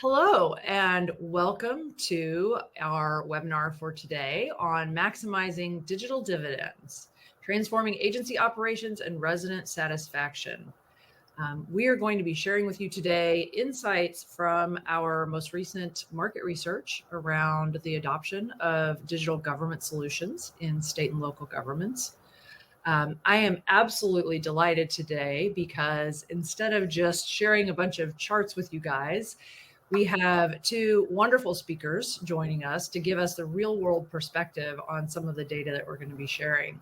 Hello, and welcome to our webinar for today on maximizing digital dividends, transforming agency operations and resident satisfaction. We are going to be sharing with you today insights from our most recent market research around the adoption of digital government solutions in state and local governments. I am absolutely delighted today because instead of just sharing a bunch of charts with you guys, we have two wonderful speakers joining us to give us the real world perspective on some of the data that we're going to be sharing.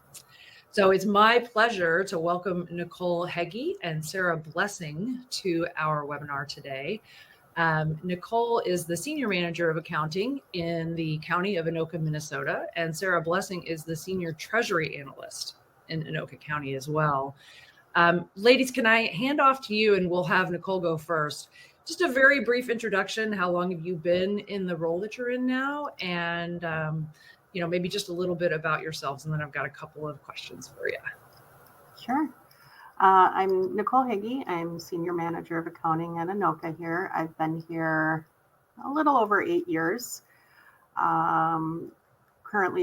So it's my pleasure to welcome Nicole Heggie and Sarah Blessing to our webinar today. Nicole is the Senior Manager of Accounting in the County of Anoka, Minnesota, and Sarah Blessing is the Senior Treasury Analyst in Anoka County as well. Ladies, can I hand off to you and we'll have Nicole go first. Just a very brief introduction. How long have you been in the role that you're in now? And, maybe just a little bit about yourselves. And then I've got a couple of questions for you. Sure. I'm Nicole Heggie. I'm Senior Manager of Accounting at Anoka here. I've been here a little over 8 years. Currently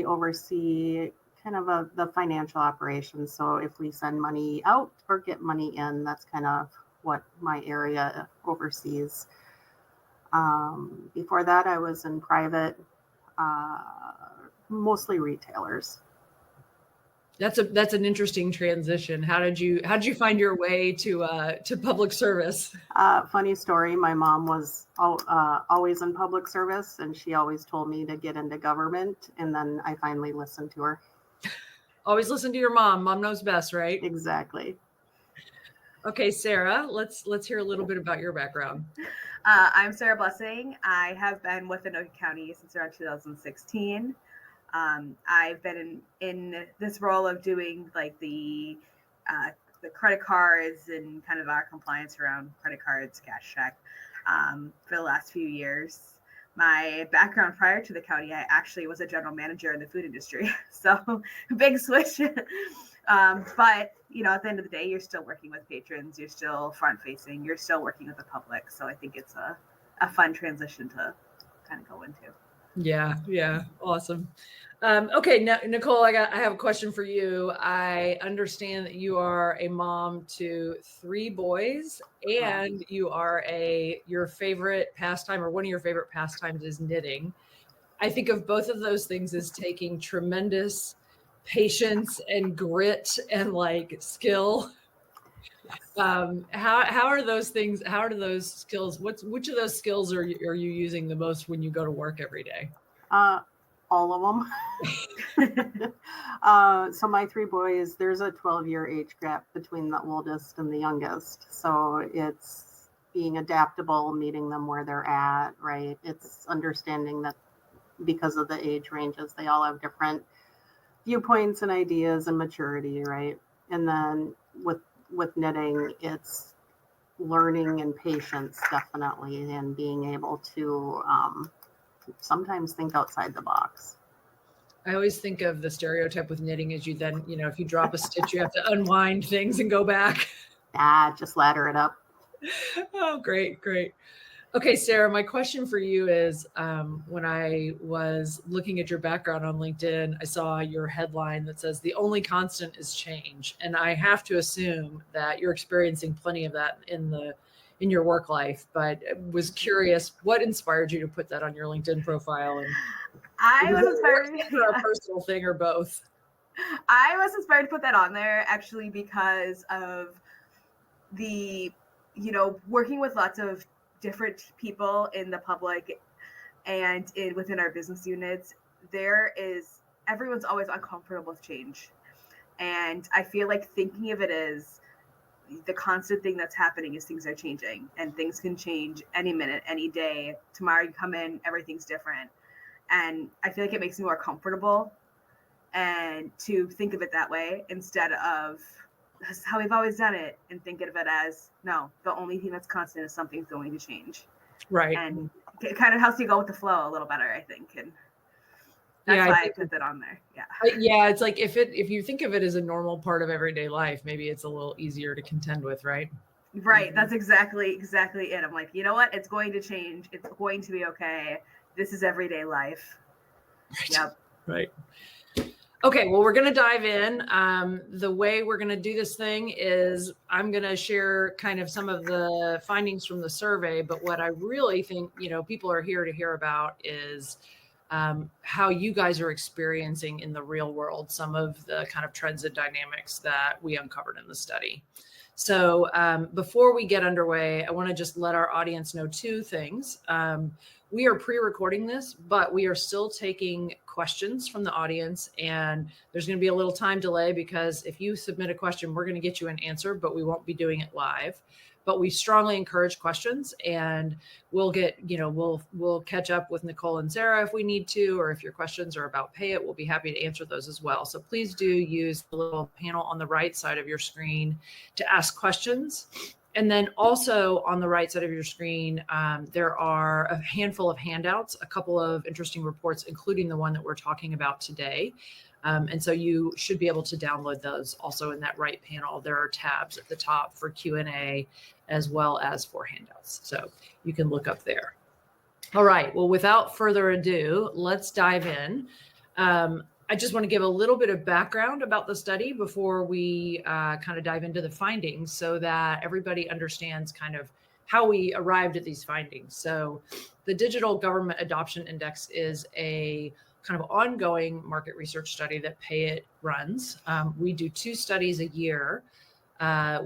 oversee kind of the financial operations. So if we send money out or get money in, that's kind of what my area oversees. Before that, I was in private, mostly retailers. That's an interesting transition. How did you find your way to public service? Funny story. My mom was always in public service, and she always told me to get into government. And then I finally listened to her. Always listen to your mom. Mom knows best, right? Exactly. Okay, Sarah, let's hear a little bit about your background. I'm Sarah Blessing. I have been with Anoka County since around 2016. I've been in this role of doing like the credit cards and kind of our compliance around credit cards, cash check for the last few years. My background prior to the county, I actually was a general manager in the food industry. So big switch. But, at the end of the day, you're still working with patrons. You're still front facing. You're still working with the public. So I think it's a fun transition to kind of go into. Yeah. Awesome. Okay, now, Nicole, I have a question for you. I understand that you are a mom to 3 boys and you are your favorite pastime, or one of your favorite pastimes, is knitting. I think of both of those things as taking tremendous patience and grit and skill. How are those things? How are those skills? Which of those skills are you using the most when you go to work every day? All of them. So my 3 boys, there's a 12-year age gap between the oldest and the youngest. So it's being adaptable, meeting them where they're at, right? It's understanding that because of the age ranges, they all have different viewpoints and ideas and maturity, right? And then with knitting, it's learning and patience, definitely, and being able to sometimes think outside the box. I always think of the stereotype with knitting is you then, if you drop a stitch, you have to unwind things and go back. Just ladder it up. Oh, great. Okay, Sarah, my question for you is, when I was looking at your background on LinkedIn, I saw your headline that says the only constant is change. And I have to assume that you're experiencing plenty of that in your work life, but was curious what inspired you to put that on your LinkedIn profile. And I was inspired for a personal thing or both. I was inspired to put that on there actually because of the, working with lots of different people in the public and within our business units. Everyone's always uncomfortable with change. And I feel like thinking of it as the constant thing that's happening is things are changing, and things can change any minute, any day. Tomorrow you come in, everything's different. And I feel like it makes me more comfortable and to think of it that way instead of that's how we've always done it, and think of it as, no, the only thing that's constant is something's going to change. Right. And it kind of helps you go with the flow a little better, I think. And that's why I put that on there. Yeah. Yeah. It's like if you think of it as a normal part of everyday life, maybe it's a little easier to contend with, right? Right. That's exactly it. I'm like, you know what? It's going to change. It's going to be okay. This is everyday life. Right. Yep. Right. Okay, well, we're going to dive in. The way we're going to do this thing is I'm going to share kind of some of the findings from the survey, but what I really think, people are here to hear about is how you guys are experiencing in the real world some of the kind of trends and dynamics that we uncovered in the study. So before we get underway, I want to just let our audience know two things. We are pre-recording this, but we are still taking questions from the audience, and there's going to be a little time delay because if you submit a question, we're going to get you an answer, but we won't be doing it live. But we strongly encourage questions, and we'll get, we'll catch up with Nicole and Sarah if we need to, or if your questions are about Pay It, we'll be happy to answer those as well. So please do use the little panel on the right side of your screen to ask questions. And then also on the right side of your screen, there are a handful of handouts, a couple of interesting reports, including the one that we're talking about today. And so you should be able to download those also in that right panel. There are tabs at the top for Q&A as well as for handouts. So you can look up there. All right. Well, without further ado, let's dive in. I just want to give a little bit of background about the study before we kind of dive into the findings so that everybody understands kind of how we arrived at these findings. So the Digital Government Adoption Index is a kind of ongoing market research study that Pay It runs. We do 2 studies a year.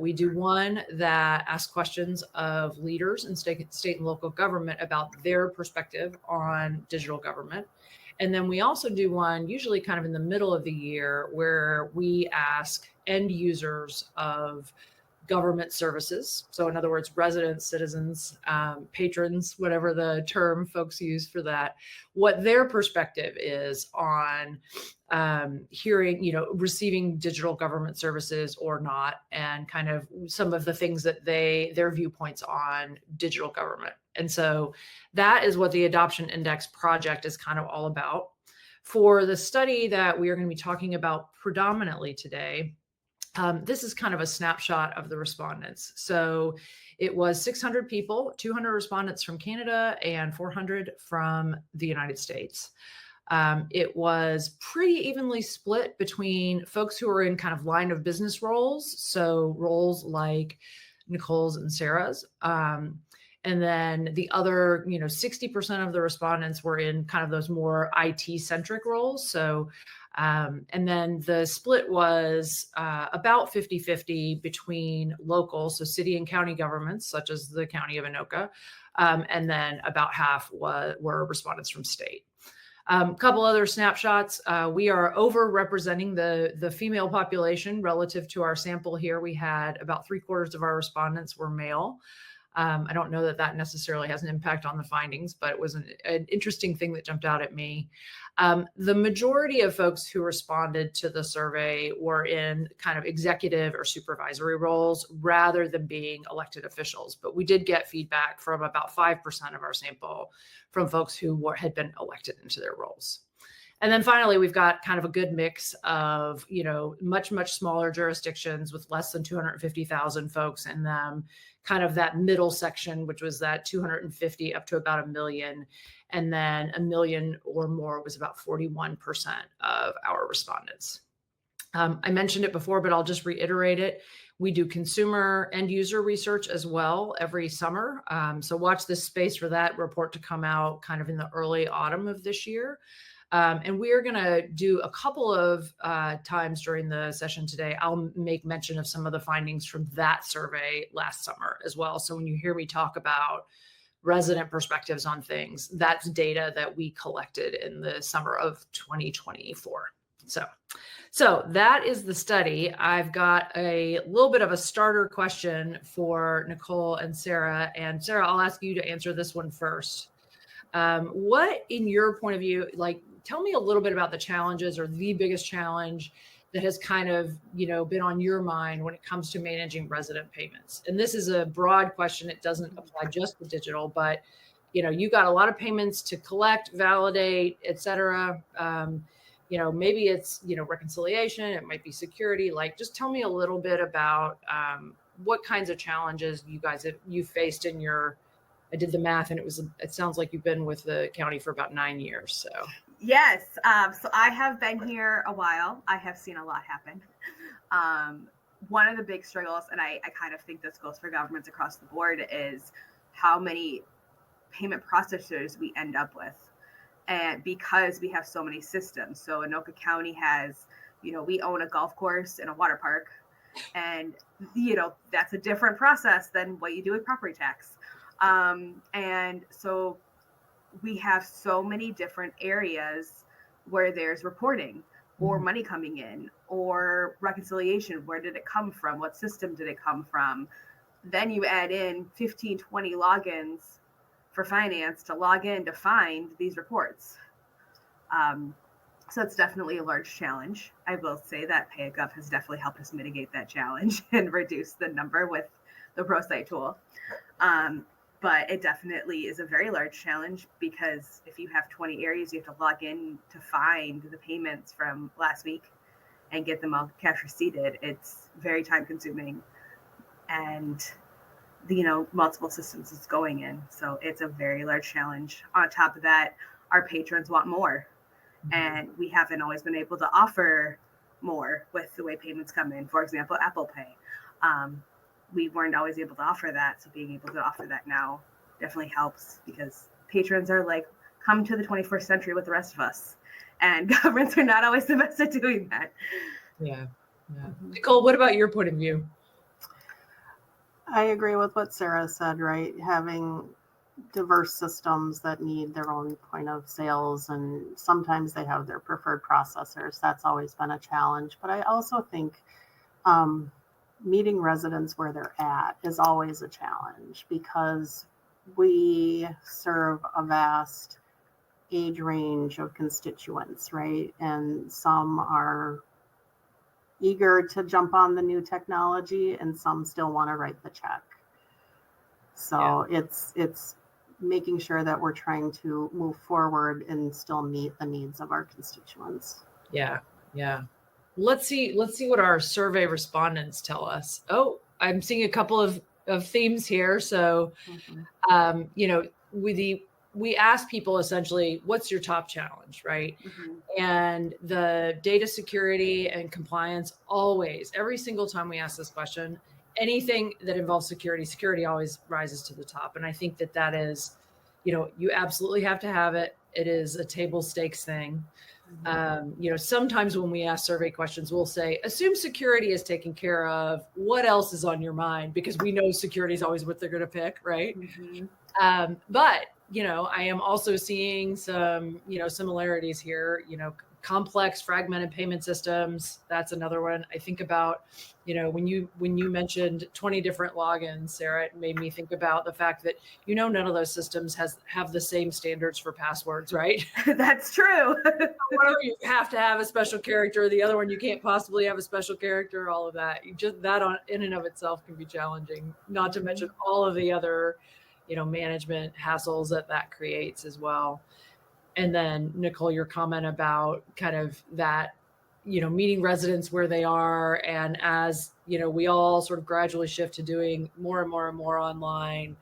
We do one that asks questions of leaders in state and local government about their perspective on digital government. And then we also do one usually kind of in the middle of the year where we ask end users of government services. So in other words, residents, citizens, patrons, whatever the term folks use for that, what their perspective is on hearing, receiving digital government services or not, and kind of some of the things that their viewpoints on digital government. And so that is what the Adoption Index project is kind of all about. For the study that we are going to be talking about predominantly today, this is kind of a snapshot of the respondents. So it was 600 people, 200 respondents from Canada and 400 from the United States. It was pretty evenly split between folks who are in kind of line of business roles. So roles like Nicole's and Sarah's. And then the other, 60% of the respondents were in kind of those more IT centric roles. So, and then the split was about 50-50 between local, so city and county governments, such as the County of Anoka. And then about half were respondents from state. A couple other snapshots. We are overrepresenting the female population relative to our sample here. We had about 3/4 of our respondents were male. I don't know that necessarily has an impact on the findings, but it was an interesting thing that jumped out at me. The majority of folks who responded to the survey were in kind of executive or supervisory roles rather than being elected officials. But we did get feedback from about 5% of our sample from folks who had been elected into their roles. And then finally, we've got kind of a good mix of, much, much smaller jurisdictions with less than 250,000 folks in them, kind of that middle section, which was that 250 up to about 1 million. And then 1 million or more was about 41% of our respondents. I mentioned it before, but I'll just reiterate it. We do consumer end user research as well every summer. So watch this space for that report to come out kind of in the early autumn of this year. And we are going to do a couple of times during the session today. I'll make mention of some of the findings from that survey last summer as well. So when you hear me talk about resident perspectives on things, that's data that we collected in the summer of 2024. So that is the study. I've got a little bit of a starter question for Nicole and Sarah. And Sarah, I'll ask you to answer this one first. What, in your point of view, tell me a little bit about the challenges or the biggest challenge that has kind of, been on your mind when it comes to managing resident payments. And this is a broad question. It doesn't apply just to digital, but, you got a lot of payments to collect, validate, et cetera. Maybe it's, reconciliation, it might be security. Just tell me a little bit about what kinds of challenges you faced in your, I did the math and it sounds like you've been with the county for about 9 years. So Yes. So I have been here a while. I have seen a lot happen. One of the big struggles, and I kind of think this goes for governments across the board, is how many payment processors we end up with. And because we have so many systems. So Anoka County has, we own a golf course and a water park. And, that's a different process than what you do with property tax. And so we have so many different areas where there's reporting or money coming in or reconciliation. Where did it come from? What system did it come from? Then you add in 15, 20 logins for finance to log in to find these reports. So it's definitely a large challenge. I will say that PayGov has definitely helped us mitigate that challenge and reduce the number with the ProSite tool. But it definitely is a very large challenge, because if you have 20 areas, you have to log in to find the payments from last week and get them all cash receipted. It's very time consuming, and multiple systems it's going in. So it's a very large challenge. On top of that, our patrons want more, and we haven't always been able to offer more with the way payments come in. For example, Apple Pay. We weren't always able to offer that. So being able to offer that now definitely helps, because patrons are like, come to the 21st century with the rest of us. And governments are not always the best at doing that. Yeah. Nicole, what about your point of view? I agree with what Sarah said, right? Having diverse systems that need their own point of sales, and sometimes they have their preferred processors. That's always been a challenge. But I also think meeting residents where they're at is always a challenge, because we serve a vast age range of constituents, right? And some are eager to jump on the new technology, and some still want to write the check. So it's making sure that we're trying to move forward and still meet the needs of our constituents. Yeah. Let's see what our survey respondents tell us. Oh, I'm seeing a couple of themes here. So, we ask people essentially, what's your top challenge, right? And the data security and compliance, always, every single time we ask this question, anything that involves security always rises to the top. And I think that is, you absolutely have to have it. It is a table stakes thing. Sometimes when we ask survey questions, we'll say, assume security is taken care of. What else is on your mind? Because we know security is always what they're going to pick, right? But, I am also seeing some, similarities here, complex fragmented payment systems. That's another one I think about. When you mentioned 20 different logins, Sarah, it made me think about the fact that, none of those systems have the same standards for passwords, right? That's true. One of them, you have to have a special character. The other one, you can't possibly have a special character, all of that. That in and of itself can be challenging, not to mention all of the other, management hassles that creates as well. And then Nicole, your comment about kind of that, meeting residents where they are. And as, we all sort of gradually shift to doing more and more and more online,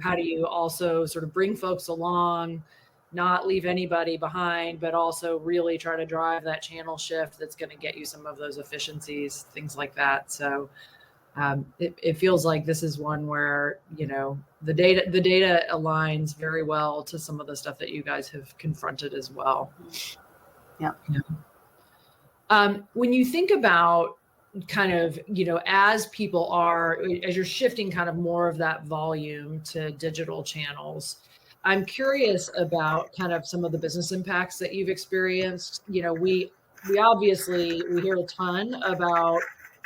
how do you also sort of bring folks along, not leave anybody behind, but also really try to drive that channel shift that's going to get you some of those efficiencies, things like that. So it feels like this is one where, the data aligns very well to some of the stuff that you guys have confronted as well. Yeah. When you think about kind of, as you're shifting kind of more of that volume to digital channels, I'm curious about kind of some of the business impacts that you've experienced. We obviously, we hear a ton about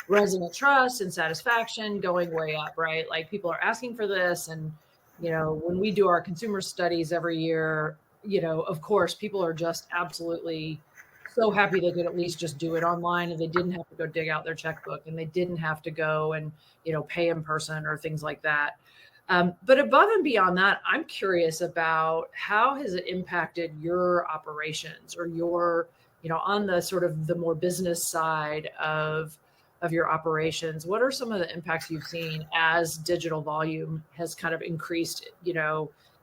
resident trust and satisfaction going way up, right? Like, people are asking for this. And, when we do our consumer studies every year, of course, people are just absolutely so happy they could at least just do it online, and they didn't have to go dig out their checkbook, and they didn't have to go and, pay in person or things like that. But above and beyond that, I'm curious about how has it impacted your operations, or your, on the sort of the more business side of of your operations, what are some of the impacts you've seen as digital volume has kind of increased,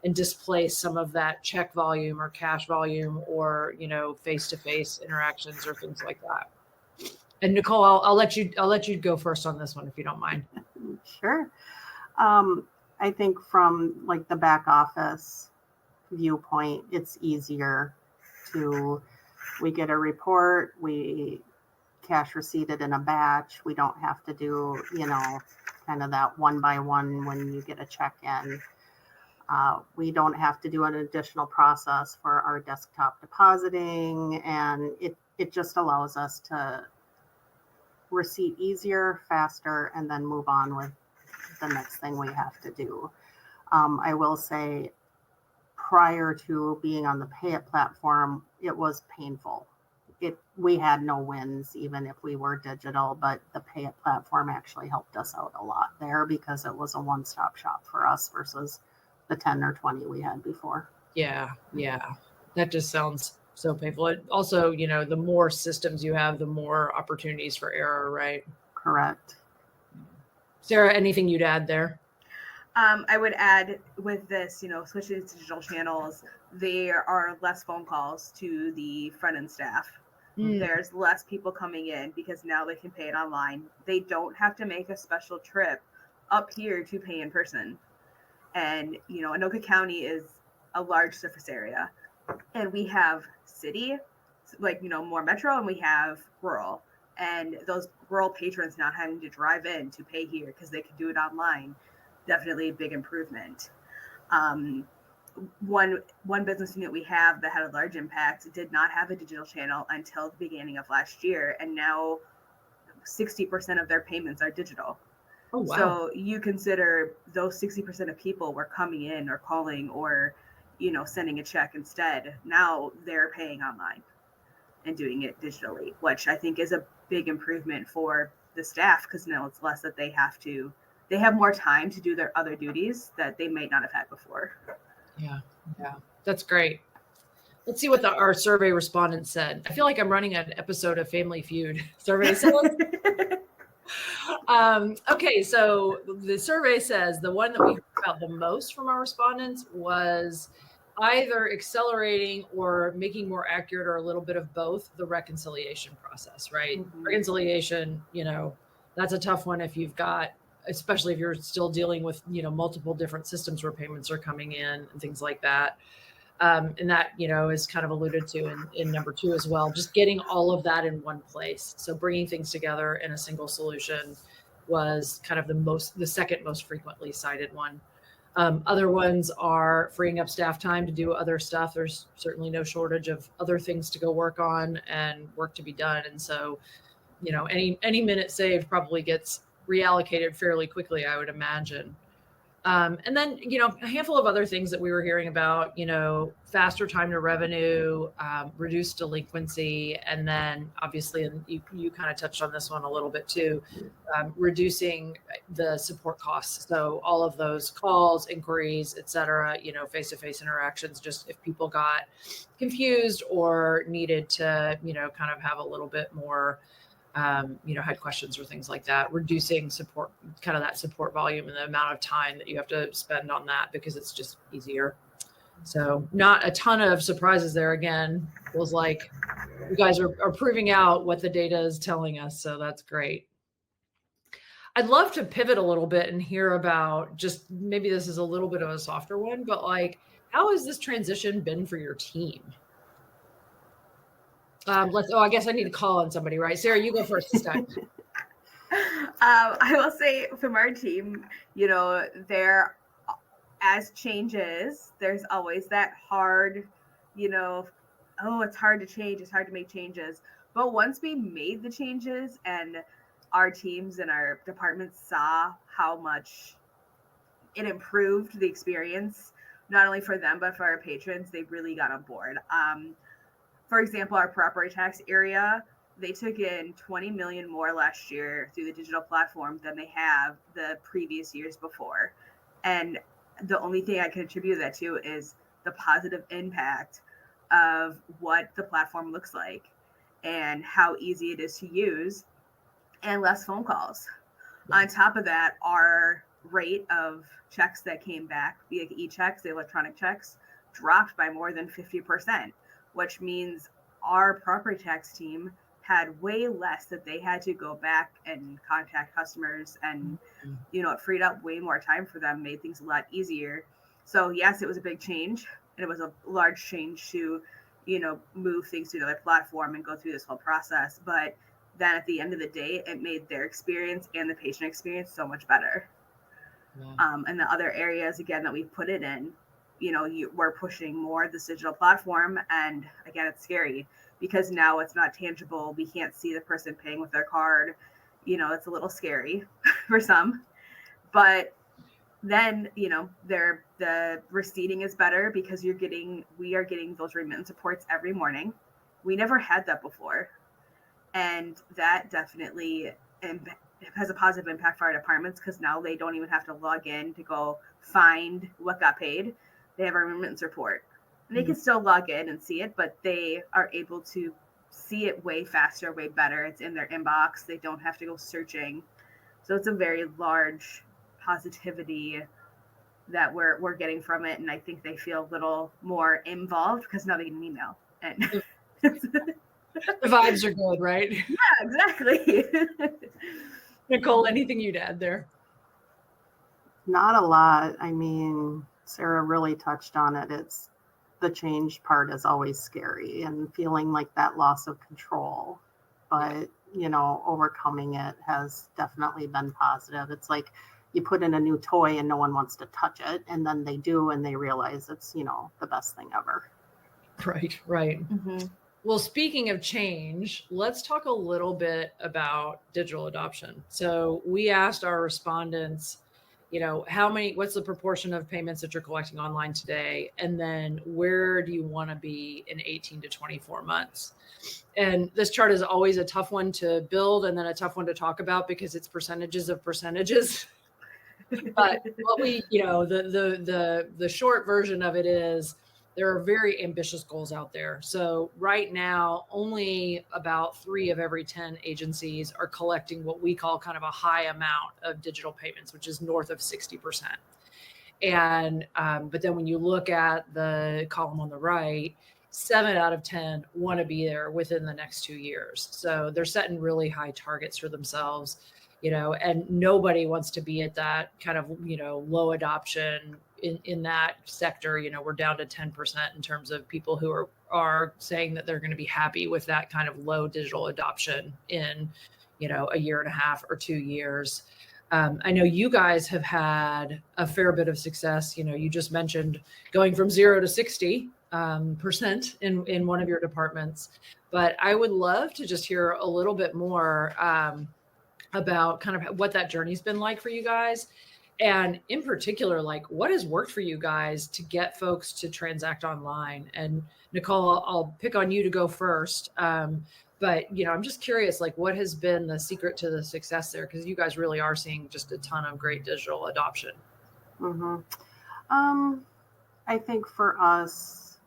and displaced some of that check volume or cash volume or, face-to-face interactions or things like that? And Nicole, I'll let you go first on this one if you don't mind. Sure. I think from like the back office viewpoint, it's easier we get a report, we cash receipt it in a batch. We don't have to do, kind of that one by one when you get a check in. We don't have to do an additional process for our desktop depositing, and it just allows us to receipt easier, faster, and then move on with the next thing we have to do. I will say, prior to being on the Pay It platform, it was painful. We had no wins, even if we were digital, but the Pay It platform actually helped us out a lot there because it was a one-stop shop for us versus the 10 or 20 we had before. Yeah. That just sounds so painful. It also, the more systems you have, the more opportunities for error, right? Correct. Sarah, anything you'd add there? I would add with this, switching to digital channels, there are less phone calls to the front end staff. There's less people coming in because now they can pay it online. They don't have to make a special trip up here to pay in person. And, Anoka County is a large surface area. And we have city, more metro, and we have rural. And those rural patrons not having to drive in to pay here because they can do it online. Definitely a big improvement. One business unit we have that had a large impact did not have a digital channel until the beginning of last year, and now 60% of their payments are digital. Oh, wow. So you consider those 60% of people were coming in or calling or, sending a check instead. Now they're paying online and doing it digitally, which I think is a big improvement for the staff because now it's less that they have more time to do their other duties that they might not have had before. Yeah. That's great. Let's see what our survey respondents said. I feel like I'm running an episode of Family Feud. Survey says. Okay, so the survey says the one that we heard about the most from our respondents was either accelerating or making more accurate or a little bit of both the reconciliation process, right? Mm-hmm. Reconciliation, that's a tough one if you've got, especially if you're still dealing with, multiple different systems where payments are coming in and things like that. And that, is kind of alluded to in number 2 as well, just getting all of that in one place. So bringing things together in a single solution was kind of the second most frequently cited one. Other ones are freeing up staff time to do other stuff. There's certainly no shortage of other things to go work on and work to be done. And so, any minute saved probably gets reallocated fairly quickly, I would imagine. And then, a handful of other things that we were hearing about, faster time to revenue, reduced delinquency, and then obviously, and you kind of touched on this one a little bit too, reducing the support costs. So all of those calls, inquiries, et cetera, face-to-face interactions, just if people got confused or needed to, kind of have a little bit more had questions or things like that, reducing support, kind of that support volume and the amount of time that you have to spend on that because it's just easier. So not a ton of surprises there. Again, feels like you guys are proving out what the data is telling us. So that's great. I'd love to pivot a little bit and hear about just maybe this is a little bit of a softer one, but how has this transition been for your team? I guess I need to call on somebody, right? Sarah, you go first this time. I will say from our team, there, as changes, there's always that hard, it's hard to change. It's hard to make changes. But once we made the changes and our teams and our departments saw how much it improved the experience, not only for them, but for our patrons, they really got on board. For example, our property tax area, they took in 20 million more last year through the digital platform than they have the previous years before. And the only thing I can attribute that to is the positive impact of what the platform looks like and how easy it is to use and less phone calls. On top of that, our rate of checks that came back, via e-checks, the electronic checks, dropped by more than 50%, which means our property tax team had way less that they had to go back and contact customers, and it freed up way more time for them, made things a lot easier. So yes, it was a big change, and it was a large change to move things to another platform and go through this whole process. But then at the end of the day, it made their experience and the patient experience so much better. And the other areas, again, that we put it in, we're pushing more this digital platform. And again, it's scary because now it's not tangible. We can't see the person paying with their card. It's a little scary for some. But then, the receipting is better because we are getting those remittance reports every morning. We never had that before. And that definitely has a positive impact for our departments, because now they don't even have to log in to go find what got paid. They have a remittance report. And they can still log in and see it, but they are able to see it way faster, way better. It's in their inbox. They don't have to go searching. So it's a very large positivity that we're getting from it. And I think they feel a little more involved because now they get an email. And the vibes are good, right? Yeah, exactly. Nicole, anything you'd add there? Not a lot. I mean, Sarah really touched on it. It's the change part is always scary and feeling like that loss of control. But, overcoming it has definitely been positive. It's like you put in a new toy and no one wants to touch it. And then they do, and they realize it's, the best thing ever. Right. Mm-hmm. Well, speaking of change, let's talk a little bit about digital adoption. So we asked our respondents, what's the proportion of payments that you're collecting online today? And then where do you want to be in 18 to 24 months? And this chart is always a tough one to build and then a tough one to talk about because it's percentages of percentages. But what we, the short version of it is, there are very ambitious goals out there. So right now, only about 3 of every 10 agencies are collecting what we call kind of a high amount of digital payments, which is north of 60%. And but then when you look at the column on the right, 7 out of 10 want to be there within the next 2 years. So they're setting really high targets for themselves, and nobody wants to be at that kind of, low adoption in that sector. We're down to 10% in terms of people who are saying that they're going to be happy with that kind of low digital adoption in, a year and a half or 2 years. I know you guys have had a fair bit of success. You just mentioned going from 0 to 60% in one of your departments, but I would love to just hear a little bit more about kind of what that journey's been like for you guys. And in particular, like what has worked for you guys to get folks to transact online? And Nicole, I'll pick on you to go first. But, I'm just curious, like what has been the secret to the success there? Because you guys really are seeing just a ton of great digital adoption. Mm-hmm. I think for us,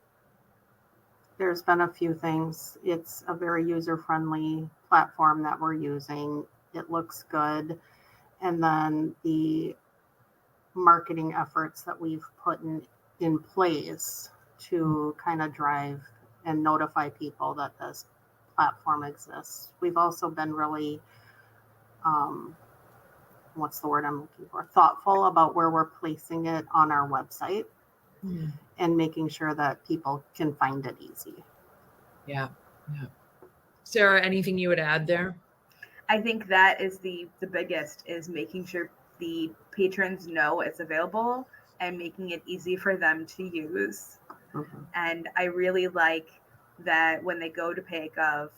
there's been a few things. It's a very user-friendly platform that we're using. It looks good. And then the marketing efforts that we've put in place to kind of drive and notify people that this platform exists. We've also been really, what's the word I'm looking for? Thoughtful about where we're placing it on our website and making sure that people can find it easy. Yeah. Sarah, anything you would add there? I think that is the biggest, is making sure the patrons know it's available and making it easy for them to use. And I really like that when they go to PayGov,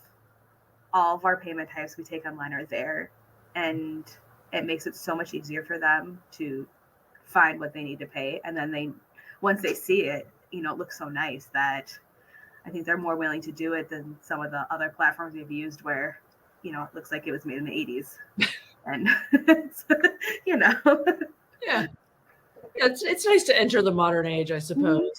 all of our payment types we take online are there, and it makes it so much easier for them to find what they need to pay. And then once they see it, it looks so nice that I think they're more willing to do it than some of the other platforms we've used where it looks like it was made in the 80s. And Yeah. It's nice to enter the modern age, I suppose.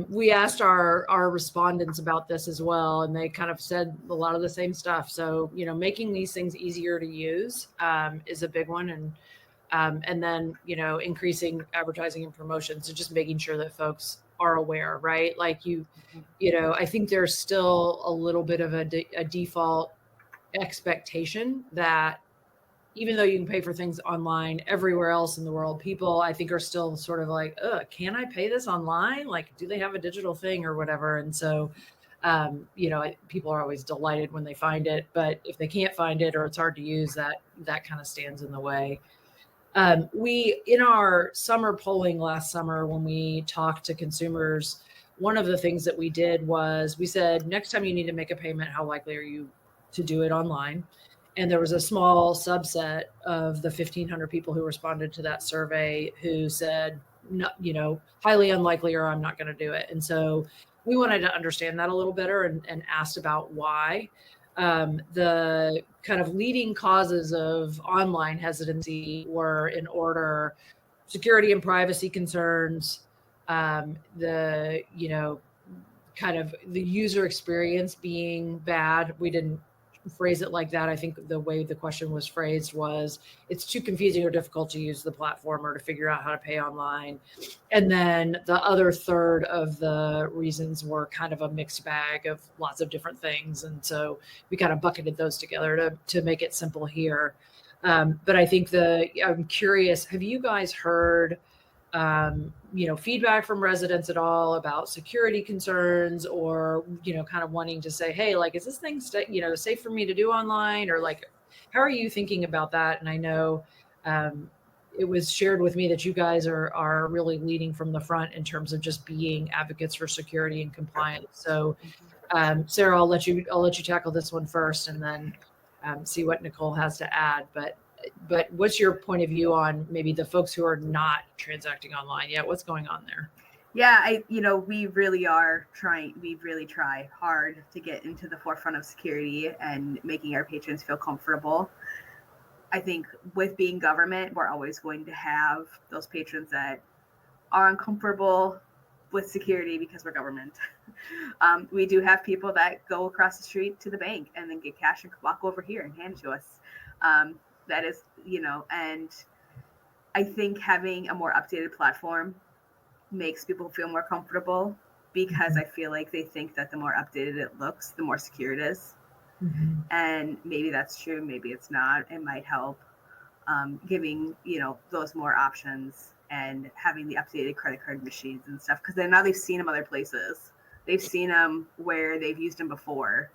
we asked our respondents about this as well, and they kind of said a lot of the same stuff. So, making these things easier to use is a big one. And then, increasing advertising and promotions and just making sure that folks are aware, right? Like I think there's still a little bit of a default expectation that even though you can pay for things online everywhere else in the world, people I think are still sort of like, can I pay this online? Like, do they have a digital thing or whatever? And so, people are always delighted when they find it, but if they can't find it or it's hard to use, that kind of stands in the way. We, in our summer polling last summer, when we talked to consumers, one of the things that we did was we said, next time you need to make a payment, how likely are you to do it online? And there was a small subset of the 1,500 people who responded to that survey who said, no, highly unlikely, or I'm not going to do it. And so we wanted to understand that a little better and asked about why. The kind of leading causes of online hesitancy were in order: security and privacy concerns, the kind of the user experience being bad. We didn't phrase it like that. I think the way the question was phrased was, it's too confusing or difficult to use the platform or to figure out how to pay online. And then the other third of the reasons were kind of a mixed bag of lots of different things. And so we kind of bucketed those together to make it simple here. But I think I'm curious, have you guys heard feedback from residents at all about security concerns, or, kind of wanting to say, hey, like, is this thing, safe for me to do online? Or like, how are you thinking about that? And I know it was shared with me that you guys are really leading from the front in terms of just being advocates for security and compliance. So Sarah, I'll let you tackle this one first, and then see what Nicole has to add. But what's your point of view on maybe the folks who are not transacting online yet? What's going on there? Yeah, we really try hard to get into the forefront of security and making our patrons feel comfortable. I think with being government, we're always going to have those patrons that are uncomfortable with security because we're government. We do have people that go across the street to the bank and then get cash and walk over here and hand it to us. That is, and I think having a more updated platform makes people feel more comfortable, because I feel like they think that the more updated it looks, the more secure it is. Mm-hmm. And maybe that's true, maybe it's not. It might help giving, those more options and having the updated credit card machines and stuff, because now they've seen them other places. They've seen them where they've used them before,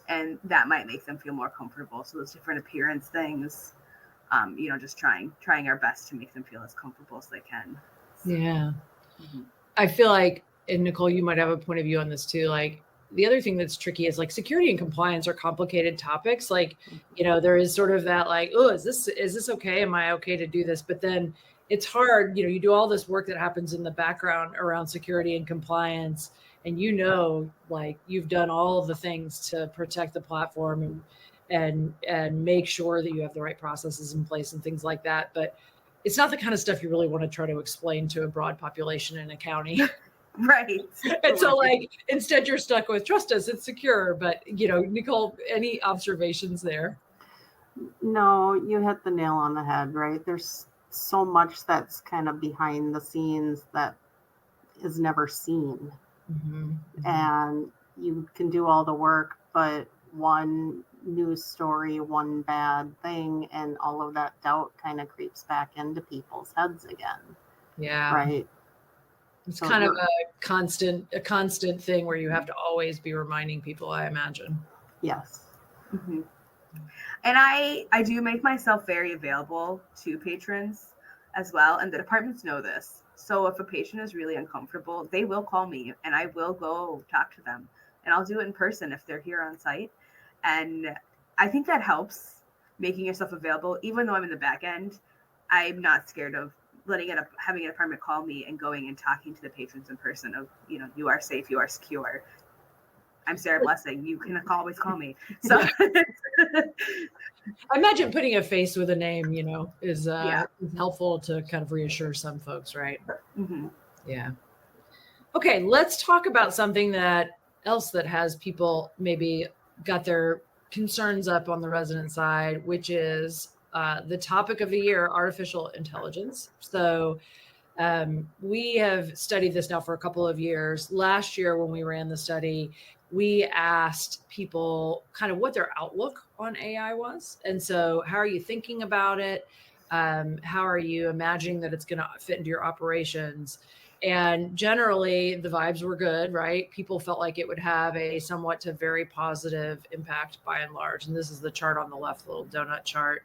and that might make them feel more comfortable. So those different appearance things, just trying our best to make them feel as comfortable as they can. Yeah. Mm-hmm. I feel like, and Nicole, you might have a point of view on this too. Like, the other thing that's tricky is, like, security and compliance are complicated topics. Like, there is sort of that, like, oh, is this okay? Am I okay to do this? But then it's hard, you do all this work that happens in the background around security and compliance, and like, you've done all of the things to protect the platform and make sure that you have the right processes in place and things like that. But it's not the kind of stuff you really want to try to explain to a broad population in a county. Right. And so, like, instead you're stuck with, trust us, it's secure. But, Nicole, any observations there? No, you hit the nail on the head, right? There's so much that's kind of behind the scenes that is never seen. Mm-hmm. And you can do all the work, but one news story, one bad thing, and all of that doubt kind of creeps back into people's heads again. Yeah. Right. It's kind of a constant thing where you have to always be reminding people, I imagine. Yes. Mm-hmm. And I do make myself very available to patrons as well. And the departments know this. So if a patient is really uncomfortable, they will call me and I will go talk to them. And I'll do it in person if they're here on site. And I think that helps, making yourself available. Even though I'm in the back end, I'm not scared of having a department call me and going and talking to the patrons in person of, you are safe, you are secure. I'm Sarah Blessing. You can always call me. So I imagine putting a face with a name, is helpful to kind of reassure some folks, right? Mm-hmm. Yeah. Okay, let's talk about something else that has people maybe got their concerns up on the resident side, which is the topic of the year, artificial intelligence. So we have studied this now for a couple of years. Last year, when we ran the study, we asked people kind of what their outlook on AI was. And so, how are you thinking about it? How are you imagining that it's going to fit into your operations? And generally, the vibes were good, right? People felt like it would have a somewhat to very positive impact by and large. And this is the chart on the left, little donut chart.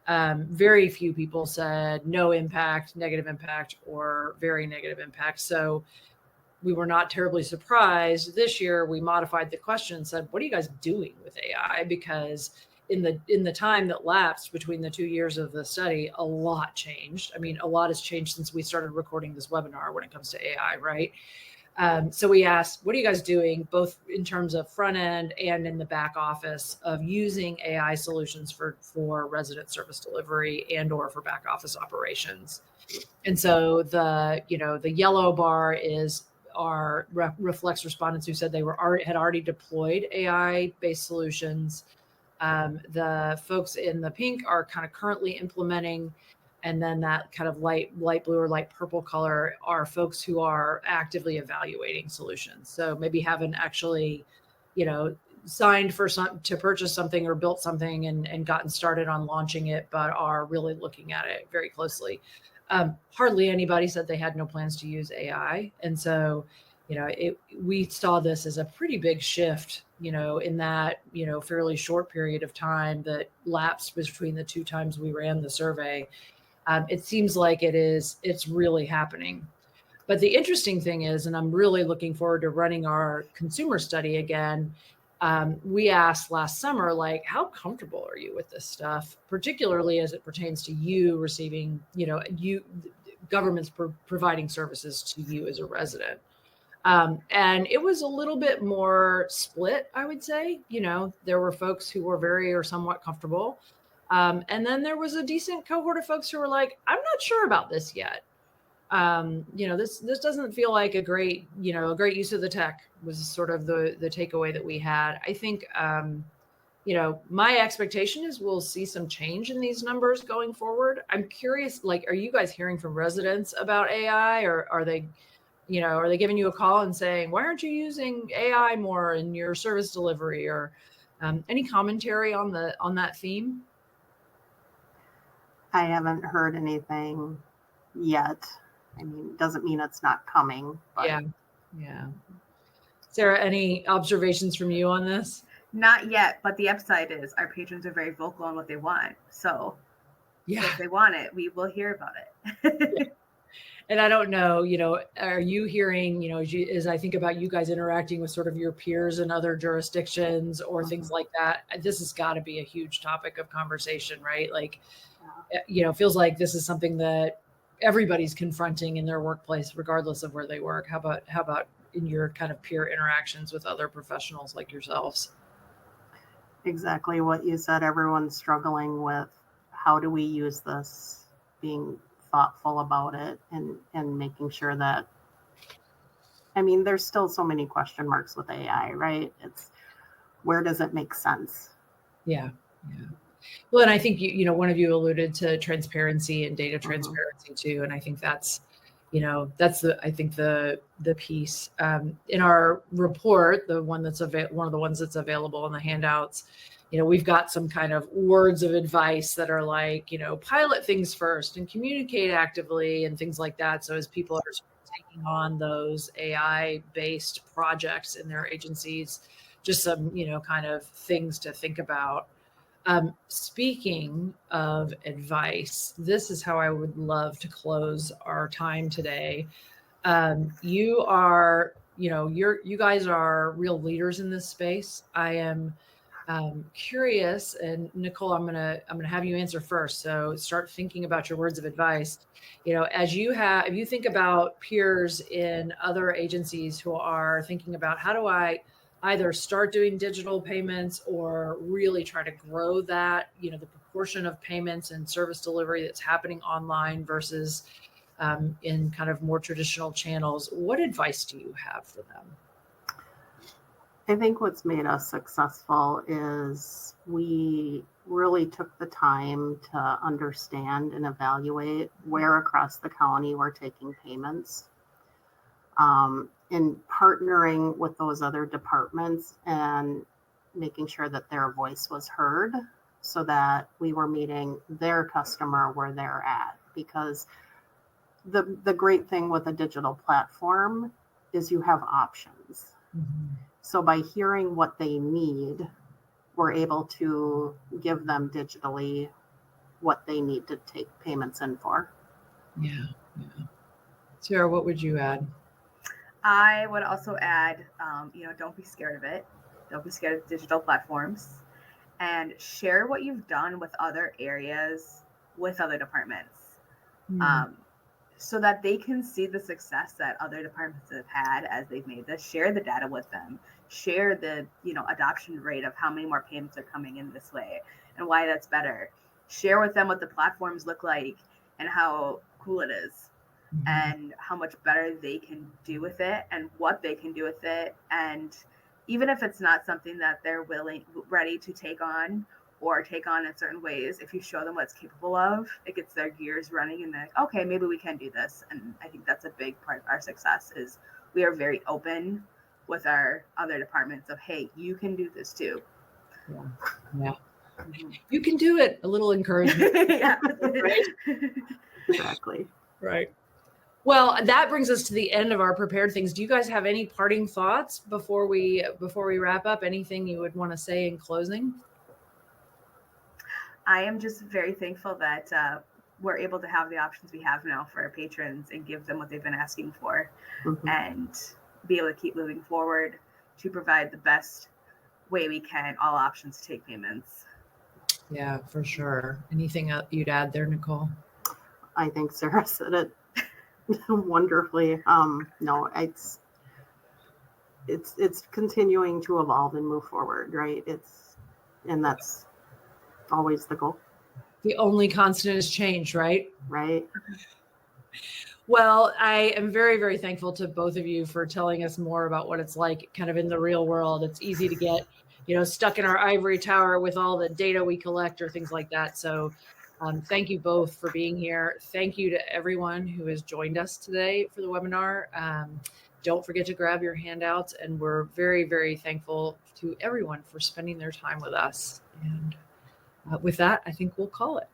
Very few people said no impact, negative impact, or very negative impact. So we were not terribly surprised. This year, we modified the question and said, what are you guys doing with AI? Because in the time that lapsed between the 2 years of the study, a lot changed. I mean, a lot has changed since we started recording this webinar when it comes to AI, right? So we asked, what are you guys doing, both in terms of front end and in the back office of using AI solutions for resident service delivery and or for back office operations? And so the yellow bar is our reflects respondents who said they had already deployed AI based solutions. The folks in the pink are kind of currently implementing, and then that kind of light blue or light purple color are folks who are actively evaluating solutions. So maybe haven't actually, signed to purchase something or built something and gotten started on launching it, but are really looking at it very closely. Hardly anybody said they had no plans to use AI. And so, we saw this as a pretty big shift, in that, fairly short period of time that lapsed between the two times we ran the survey. It seems like it's really happening. But the interesting thing is, and I'm really looking forward to running our consumer study again. We asked last summer, like, how comfortable are you with this stuff, particularly as it pertains to you receiving, governments providing services to you as a resident. And it was a little bit more split, I would say. There were folks who were very or somewhat comfortable. And then there was a decent cohort of folks who were like, I'm not sure about this yet. This doesn't feel like a great use of the tech, was sort of the takeaway that we had. I think, my expectation is we'll see some change in these numbers going forward. I'm curious, like, are you guys hearing from residents about AI, or are they giving you a call and saying, why aren't you using AI more in your service delivery, or any commentary on that theme? I haven't heard anything yet. I mean, it doesn't mean it's not coming. But... Yeah. Sarah, any observations from you on this? Not yet, but the upside is our patrons are very vocal on what they want. So if they want it, we will hear about it. And I don't know, are you hearing, as I think about you guys interacting with sort of your peers in other jurisdictions or things like that, this has got to be a huge topic of conversation, right? Like, feels like this is something that everybody's confronting in their workplace, regardless of where they work. How about in your kind of peer interactions with other professionals like yourselves? Exactly what you said. Everyone's struggling with how do we use this, being thoughtful about it and making sure that, I mean, there's still so many question marks with AI, right? It's where does it make sense? Yeah. Well, and I think one of you alluded to transparency and data transparency too, and I think that's the piece in our report, one of the ones that's available in the handouts. We've got some kind of words of advice that are like, pilot things first and communicate actively and things like that. So as people are taking on those AI-based projects in their agencies, just some, kind of things to think about. Speaking of advice, this is how I would love to close our time today. You guys are real leaders in this space. I am curious, and Nicole, I'm gonna have you answer first. So start thinking about your words of advice. If you think about peers in other agencies who are thinking about how do I either start doing digital payments or really try to grow that, the proportion of payments and service delivery that's happening online versus in kind of more traditional channels. What advice do you have for them? I think what's made us successful is we really took the time to understand and evaluate where across the county we're taking payments, and partnering with those other departments and making sure that their voice was heard so that we were meeting their customer where they're at. Because the great thing with a digital platform is you have options. Mm-hmm. So by hearing what they need, we're able to give them digitally what they need to take payments in for. Yeah. Sarah, what would you add? I would also add, don't be scared of it. Don't be scared of digital platforms, and share what you've done with other areas, with other departments, so that they can see the success that other departments have had as they've made this. Share the data with them. Share the adoption rate of how many more payments are coming in this way and why that's better. Share with them what the platforms look like and how cool it is. And how much better they can do with it and what they can do with it. And even if it's not something that they're ready to take on in certain ways, if you show them what it's capable of, it gets their gears running and they're like, okay, maybe we can do this. And I think that's a big part of our success is we are very open with our other departments of, hey, you can do this too. Yeah. You can do it. A little encouragement. Yeah. Right? Exactly. Right. Well, that brings us to the end of our prepared things. Do you guys have any parting thoughts before we wrap up? Anything you would want to say in closing? I am just very thankful that we're able to have the options we have now for our patrons and give them what they've been asking for, and be able to keep moving forward to provide the best way we can, all options to take payments. Yeah, for sure. Anything you'd add there, Nicole? I think Sarah said it wonderfully. No, it's continuing to evolve and move forward, right? And that's always the goal. The only constant is change, right? Right. Well, I am very, very thankful to both of you for telling us more about what it's like kind of in the real world. It's easy to get, stuck in our ivory tower with all the data we collect or things like that. So thank you both for being here. Thank you to everyone who has joined us today for the webinar. Don't forget to grab your handouts, and we're very, very thankful to everyone for spending their time with us. And with that, I think we'll call it.